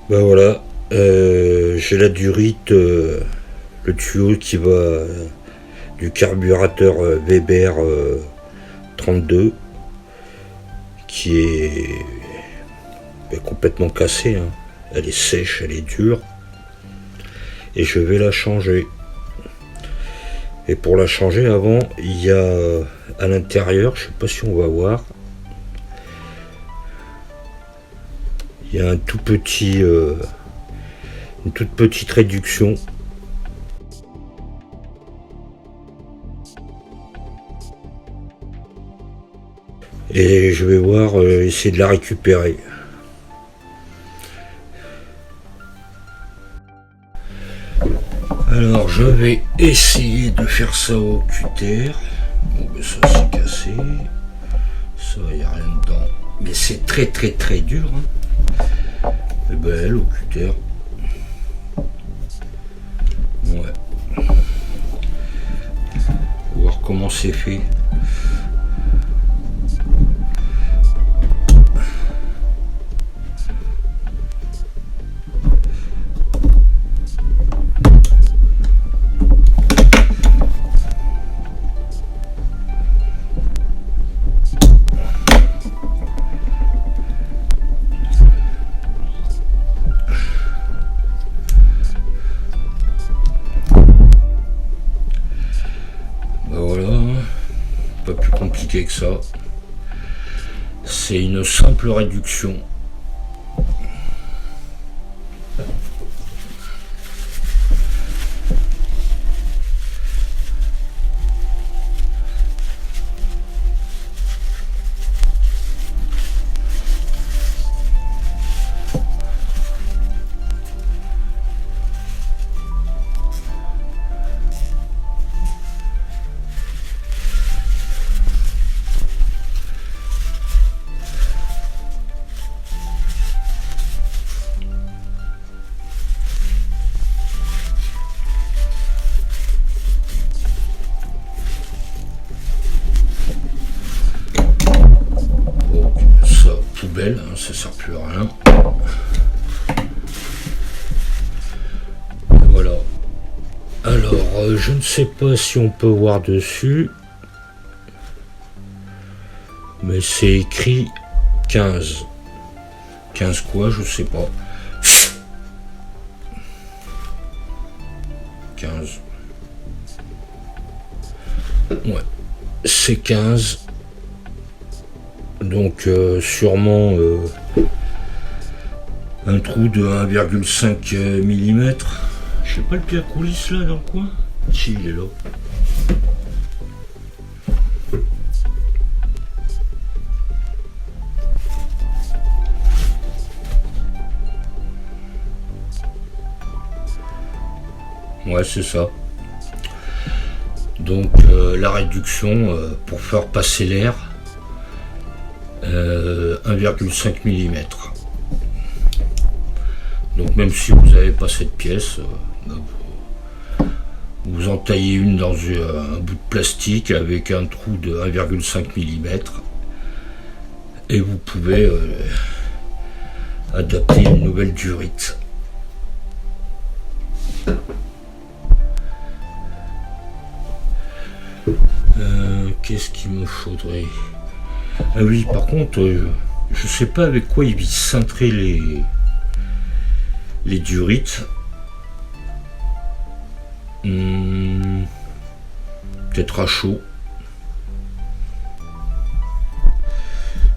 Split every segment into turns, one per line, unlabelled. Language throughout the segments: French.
Ben voilà, j'ai la durite, le tuyau qui va du carburateur Weber 32 qui est complètement cassé, hein. Elle est sèche, elle est dure et je vais la changer. Et pour la changer, avant, il y a à l'intérieur, je sais pas si on va voir, il y a un tout petit, une toute petite réduction. Et je vais voir, essayer de la récupérer. Alors je vais essayer de faire ça au cutter. Bon ben ça c'est cassé. Ça y a rien dedans. Mais c'est très très très dur, hein. Et ben elle au cutter. Ouais. On va voir comment c'est fait. Pas plus compliqué que ça. C'est une simple réduction. Poubelle, hein, ça sert plus à rien. Voilà. Alors, je ne sais pas si on peut voir dessus, mais c'est écrit 15. 15 quoi, je sais pas. 15. Ouais, c'est 15. Donc sûrement un trou de 1,5 mm. Je sais pas le pied à coulisse là dans le coin. Si, il est là. Ouais, c'est ça. Donc la réduction pour faire passer l'air, 1,5 mm. Donc même si vous n'avez pas cette pièce, vous en taillez une dans un bout de plastique avec un trou de 1,5 mm et vous pouvez adapter une nouvelle durite. Qu'est-ce qu'il me faudrait? Ah oui, par contre, je sais pas avec quoi ils cintraient les durites. Peut-être à chaud.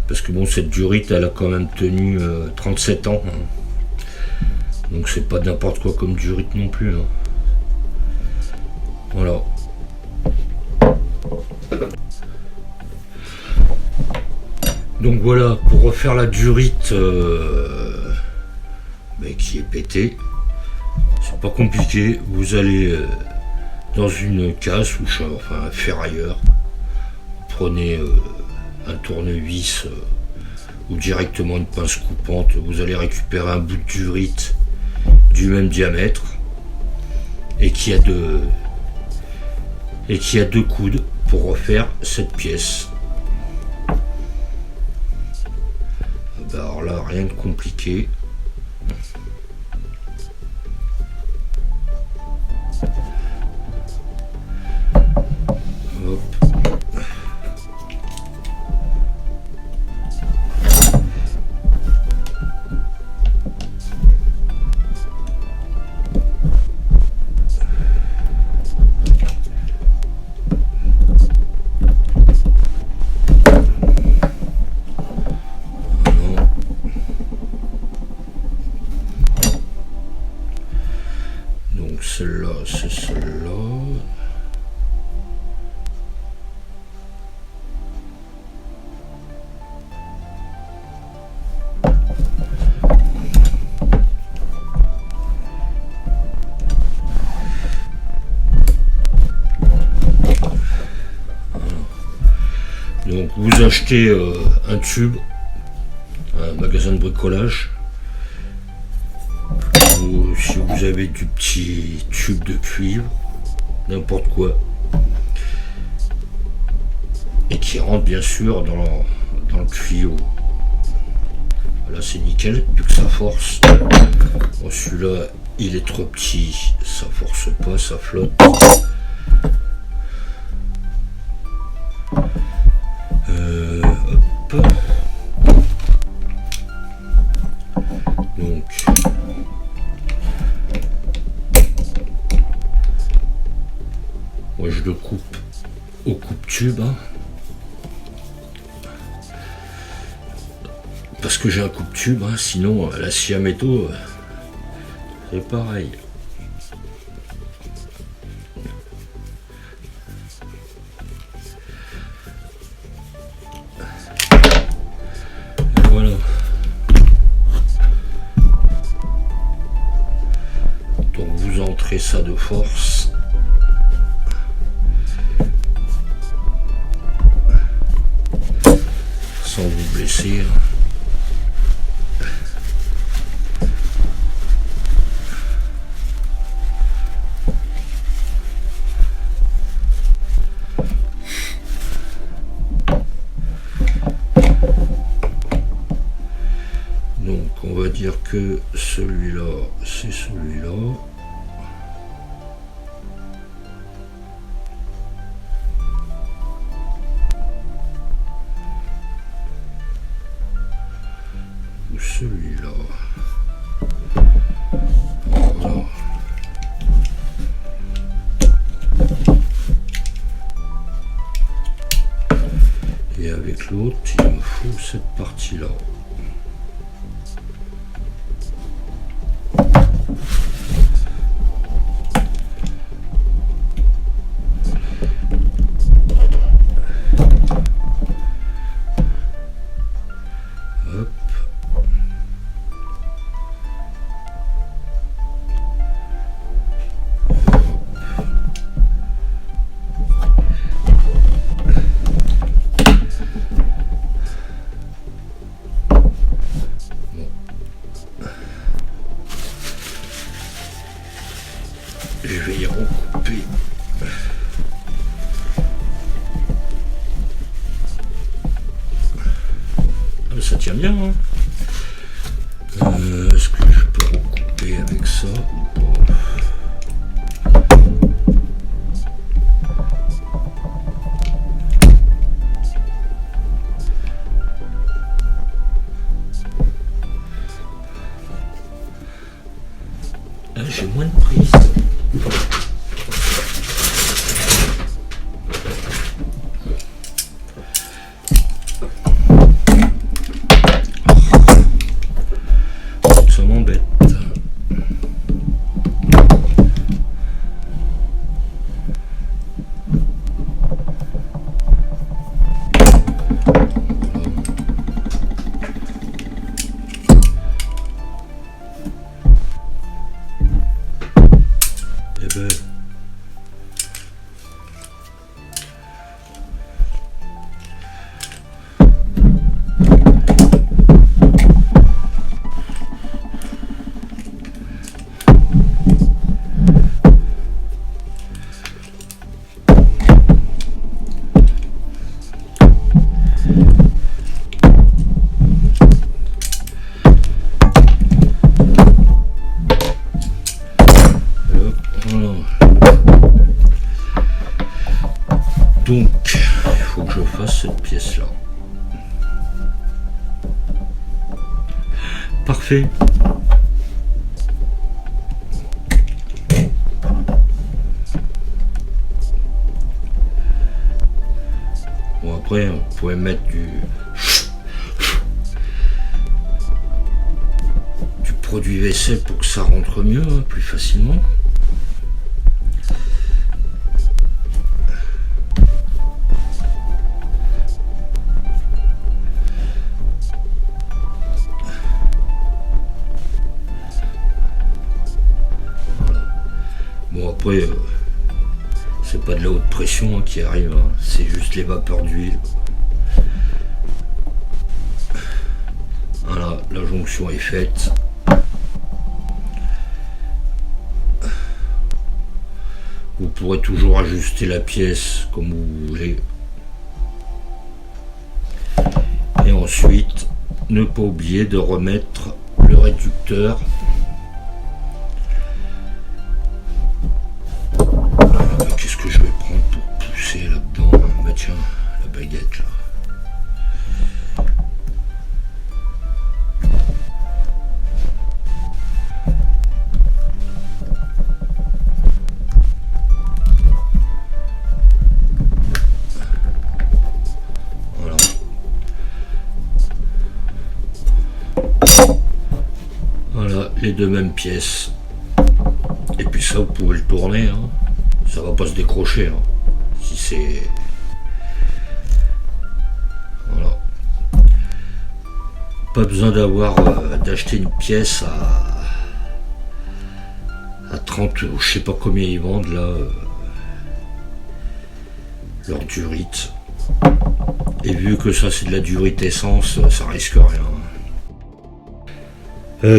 Parce que bon, cette durite, elle a quand même tenu 37 ans. Hein. Donc c'est pas n'importe quoi comme durite non plus. Hein. Voilà. Donc voilà, pour refaire la durite qui est pétée, c'est pas compliqué. Vous allez dans une casse ou enfin un ferrailleur, vous prenez un tournevis ou directement une pince coupante, vous allez récupérer un bout de durite du même diamètre et qui a deux coudes pour refaire cette pièce. Alors là, rien de compliqué. celle-là. Donc vous achetez un tube, un magasin de bricolage, ou si vous avez du petit tube de cuivre, n'importe quoi, et qui rentre bien sûr dans le tuyau. Là c'est nickel, vu que ça force. Bon, celui-là il est trop petit, ça force pas, ça flotte. Hop. Donc moi je le coupe au coupe-tube, hein, parce que j'ai un coupe-tube, hein, sinon la scie à métaux c'est pareil. Voilà. Donc vous entrez ça de force. Sans vous blesser. Donc on va dire que celui-là, c'est celui-là. Ou celui-là. Voilà. Et avec l'autre, il me faut cette partie-là. Je vais y recouper. Ah, ça tient bien, hein. Est-ce que je peux recouper avec ça ou pas? Ah, j'ai moins de prise. Ça m'embête. Eh ben, voilà. Donc, il faut que je fasse cette pièce-là. Parfait. Bon, après, on pourrait mettre du produit vaisselle pour que ça rentre mieux, hein, plus facilement. après, c'est pas de la haute pression hein, qui arrive, hein. C'est juste les vapeurs d'huile. Voilà, la jonction est faite. Vous pourrez toujours ajuster la pièce comme vous voulez. Et ensuite, ne pas oublier de remettre le réducteur. Qu'est-ce que je vais prendre pour pousser là-dedans? Bah tiens, la baguette là. Voilà, les deux mêmes pièces. Et puis ça, vous pouvez le tourner. Hein. Ça va pas se décrocher. Hein. Si c'est... Voilà. Pas besoin d'acheter une pièce à 30 ou je sais pas combien ils vendent là. Leur durite. Et vu que ça c'est de la durite essence, ça risque rien.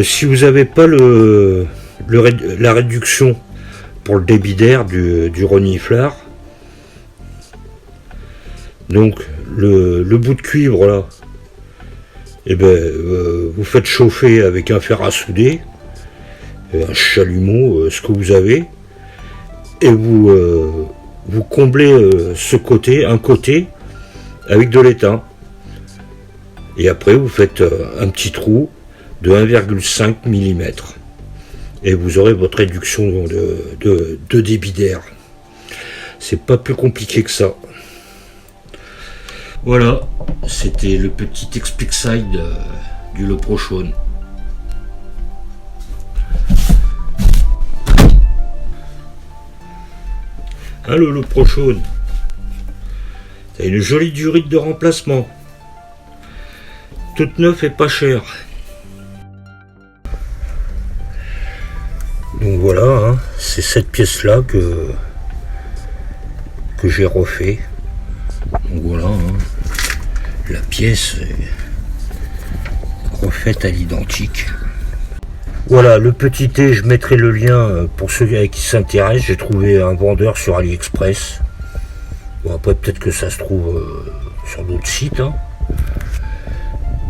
Si vous n'avez pas la réduction pour le débit d'air du reniflard, donc le bout de cuivre là, et vous faites chauffer avec un fer à souder, un chalumeau, ce que vous avez, et vous comblez un côté avec de l'étain, et après vous faites un petit trou de 1,5 mm et vous aurez votre réduction de débit d'air. C'est pas plus compliqué que ça. Voilà, c'était le petit explique side du Leprochaun. Hein, le Leprochaun, c'est une jolie durite de remplacement, toute neuve et pas chère. Donc voilà, hein, c'est cette pièce-là que j'ai refait. Donc voilà, hein, la pièce est refaite à l'identique. Voilà, le petit thé, je mettrai le lien pour ceux qui s'intéressent. J'ai trouvé un vendeur sur AliExpress. Bon, après, peut-être que ça se trouve sur d'autres sites. Hein.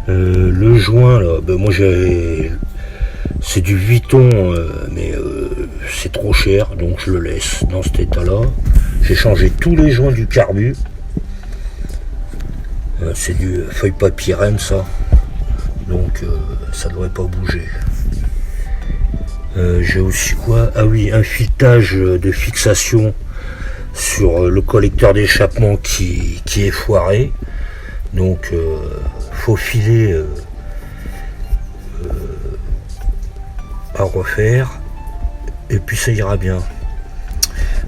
Le joint, là, moi j'ai... C'est du Vuitton, mais c'est trop cher, donc je le laisse dans cet état-là. J'ai changé tous les joints du carbu. C'est du feuille papyrène, ça. Donc, ça ne devrait pas bouger. J'ai aussi quoi? Ah oui, un filetage de fixation sur le collecteur d'échappement qui est foiré. Donc, faut filer... à refaire et puis ça ira bien.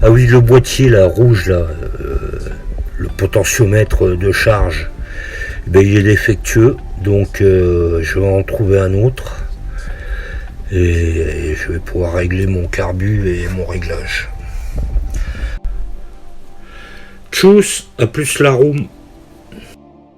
Ah oui, le boîtier là rouge là, le potentiomètre de charge, il est défectueux, donc je vais en trouver un autre et je vais pouvoir régler mon carbu et mon réglage. Tchuss, à plus la room.